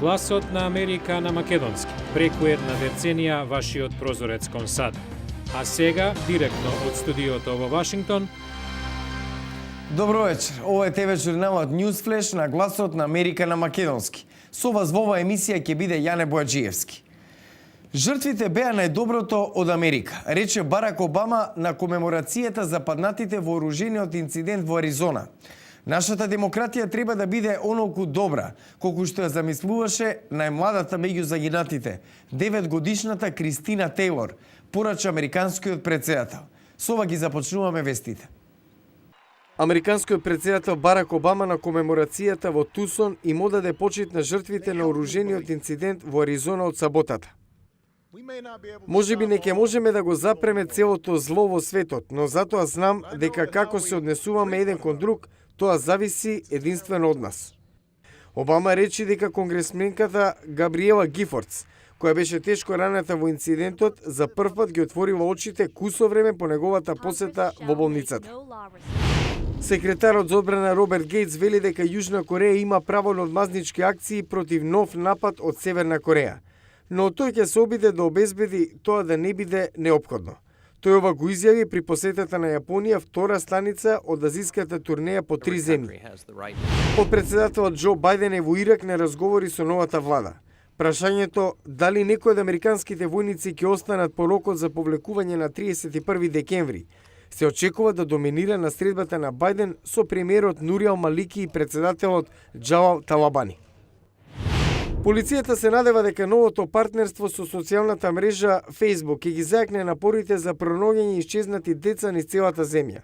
Гласот на Америка на македонски, преку една деценија вашиот прозорец кон САД. А сега, директно од студиото во Вашингтон. Добро вечер. Ова е ТВ журналот Newsflash на Гласот на Америка на македонски. Со вас во оваа емисија ќе биде Јане Бојаджиевски. Жртвите беа најдоброто од Америка, рече Барак Обама на комеморацијата за паднатите вооружениот инцидент во Аризона. Нашата демократија треба да биде онолку добра, колку што ја замислуваше најмладата меѓу загинатите, 9-годишната Кристина Тейлор, порача американскиот претседател. Со ова ги започнуваме вестите. Американскиот претседател Барак Обама на комеморацијата во Тусон им одаде почит на жртвите на оружениот инцидент во Аризона од саботата. Можеби не ќе можеме да го запреме целото зло во светот, но затоа знам дека како се однесуваме еден кон друг, тоа зависи единствено од нас. Обама рече дека конгресменката Габриела Гифордс, која беше тешко раната во инцидентот, за првпат ги отворила очите кусо време по неговата посета во болницата. Секретарот за одбрана Роберт Гейтс вели дека Јужна Кореја има право на одмазнички акции против нов напад од Северна Кореја, но тој ќе се обиде да обезбеди тоа да не биде неопходно. Тој ова го изјави при посетата на Јапонија, втора станица од азиската турнеја по 3 земји. Подпредседателот Џо Бајден е во Ирак на разговори со новата влада. Прашањето дали некои од американските војници ќе останат по рокот за повлекување на 31 декември се очекува да доминира на средбата на Бајден со премиерот Нуријал Малики и председателот Џалал Талабани. Полицијата се надева дека новото партнерство со социјалната мрежа Facebook ќе ги зајакне напорите за пронаоѓање исчезнати деца низ целата земја.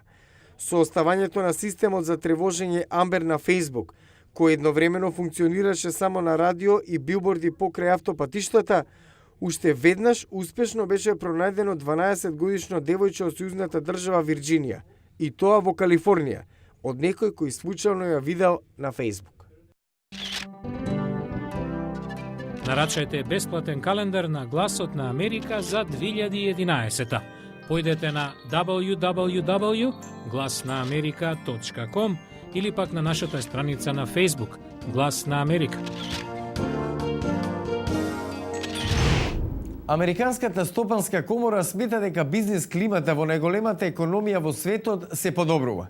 Со оставањето на системот за тревожење Амбер на Facebook, кој едновремено функционираше само на радио и билборди покрај автопатиштата, уште веднаш успешно беше пронајдено 12-годишно девојче од сојузната држава Вирџинија, и тоа во Калифорнија, од некој кој случајно ја видел на Facebook. Нарачајте бесплатен календар на Гласот на Америка за 2011. Појдете на www.glasnaamerika.com или пак на нашата страница на Facebook Глас на Америка. Американската стопанска комора смета дека бизнес климата во најголемата економија во светот се подобрува.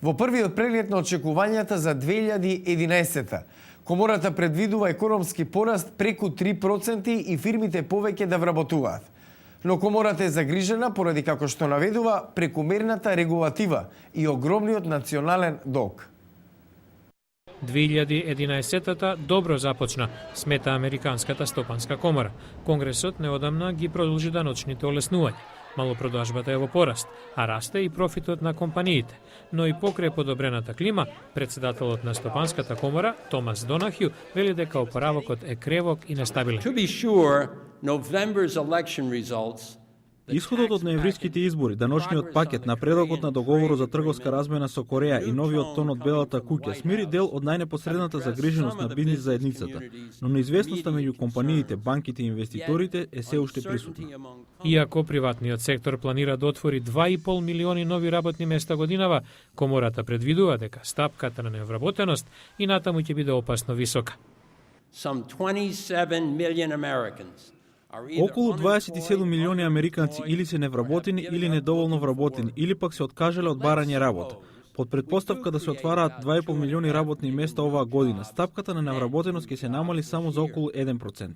Во првиот преглед на очекувањата за 2011 комората предвидува економски пораст преку 3% и фирмите повеќе да вработуваат. Но комората е загрижена поради, како што наведува, прекумерната регулатива и огромниот национален долг. 2011-та добро започна, смета Американската стопанска комора. Конгресот неодамна ги продолжи даночните олеснувања. Малопродажбата е во пораст, а расте и профитот на компаниите. Но и покрај подобрената клима, председателот на Стопанската комора, Томас Донахју, вели дека опоравокот е кревок и нестабилен. Исходот од ноемвриските избори, даночниот пакет, напредокот на договорот за трговска размена со Кореја и новиот тон од Белата куќа смири дел од најнепосредната загриженост на бизнис заедницата, но неизвестноста меѓу компаниите, банките и инвеститорите е се уште присутна. Иако приватниот сектор планира да отвори 2,5 милиони нови работни места годинава, комората предвидува дека стапката на невработеност и натаму ќе биде опасно висока. Околу 27 милиони американци или се невработени или недоволно вработени, или пак се откажале од барање работа. Под предпоставка да се отвараат 2,5 милиони работни места оваа година, стапката на невработеност ќе се намали само за околу 1%.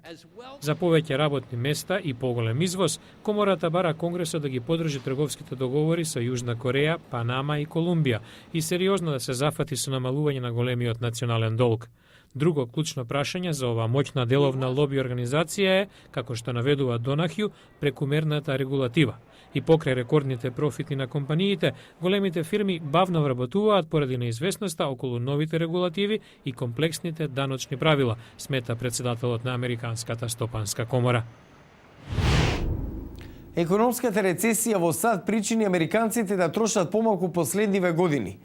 За повеќе работни места и поголем извоз, комората бара Конгресот да ги подржи трговските договори со Јужна Кореја, Панама и Колумбија и сериозно да се зафати со намалување на големиот национален долг. Друго клучно прашање за оваа моќна деловна лоби организација е, како што наведува Донахју, прекумерната регулатива. И покрај рекордните профити на компаниите, големите фирми бавно вработуваат поради неизвестноста околу новите регулативи и комплексните даночни правила, смета председателот на Американската стопанска комора. Економската рецесија во САД причини американците да трошат помалку последниве години,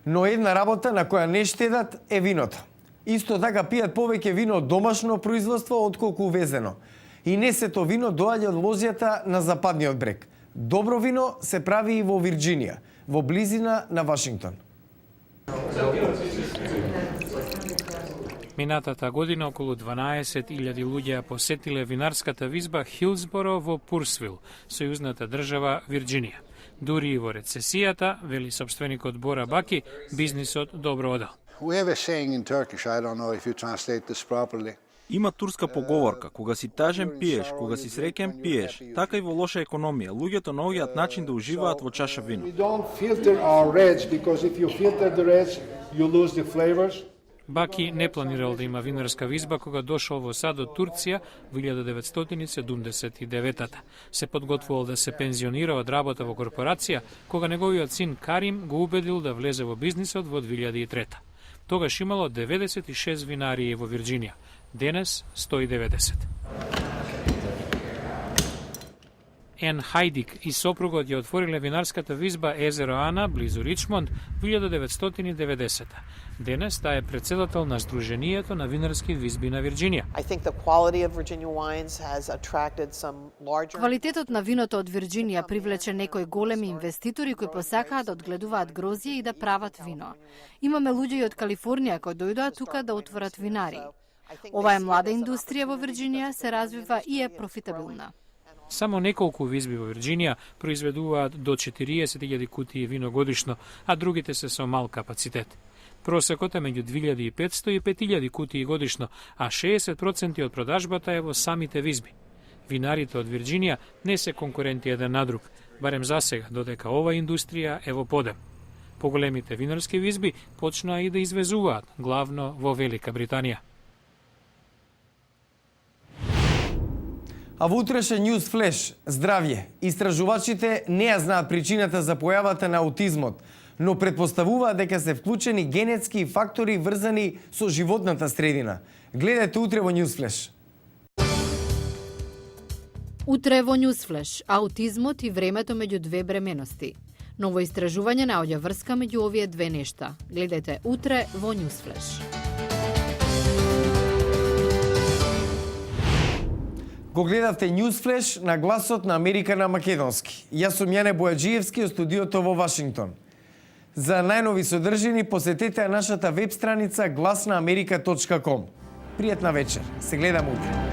но една работа на која не штедат е виното. Исто така пијат повеќе вино од домашно производство отколку увезено. И не сето вино доаѓа од лозјата на западниот брег. Добро вино се прави и во Вирџинија, во близина на Вашингтон. Минатата година околу 12.000 луѓе ја посетиле винарската визба Хилсборо во Пурсвил, сојузната држава Вирџинија. Дури и во рецесијата, вели сопственикот Бора Баки, бизнисот добро одел. We have a saying in Turkish, I don't know if you translate this properly. Има турска поговорка, кога си тажен пиеш, кога си среќен пиеш. Така и во лоша економија, луѓето наоѓаат начин да уживаат во чаша вино. We don't filter our reds because if you filter the reds, you lose the flavors. Баки не планирал да има винарска визба кога дошол во САД од Турција во 1979-та. Се подготвувал да се пензионира од работа во корпорација, кога неговиот син Карим го убедил да влезе во бизнисот во 2003-та. Тогаш имало 96 винарии во Вирџинија, денес 190. Ен Хајдик и сопругот ја отвориле винарската визба Езеро Ана, близу Ричмонд, во 1990. Денес таа е председател на Сдруженијето на винарски визби на Вирџинија. Квалитетот на виното од Вирџинија привлече некои големи инвеститори кои посакаат да одгледуваат грозје и да прават вино. Имаме луѓе и од Калифорнија кои дојдоа тука да отворат винари. Ова е млада индустрија во Вирџинија, се развива и е профитабилна. Само неколку визби во Вирџинија произведуваат до 40.000 кутии вино годишно, а другите се со мал капацитет. Просекот е меѓу 2500 и 5000 кутии годишно, а 60% од продажбата е во самите визби. Винарите од Вирџинија не се конкуренти еден на друг, барем засега, додека ова индустрија е во подем. Поголемите винарски визби почнаа и да извезуваат, главно во Велика Британија. А во утрешен News Flash, здравје. Истражувачите не ја знаат причината за појавата на аутизмот, но предпоставуваат дека се вклучени генетски фактори врзани со животната средина. Гледајте утре во News Flash. Утре во News Flash, аутизмот и времето меѓу две бременности. Ново истражување наоѓа врска меѓу овие две нешта. Гледајте утре во News Flash. Го гледавте News Flash на гласот на Америка на македонски. Јас сум Јане Бојаджиевски од студиото во Вашингтон. За најнови содржини посетете нашата веб страница glasnaamerika.com. Пријатна вечер. Се гледаме утре.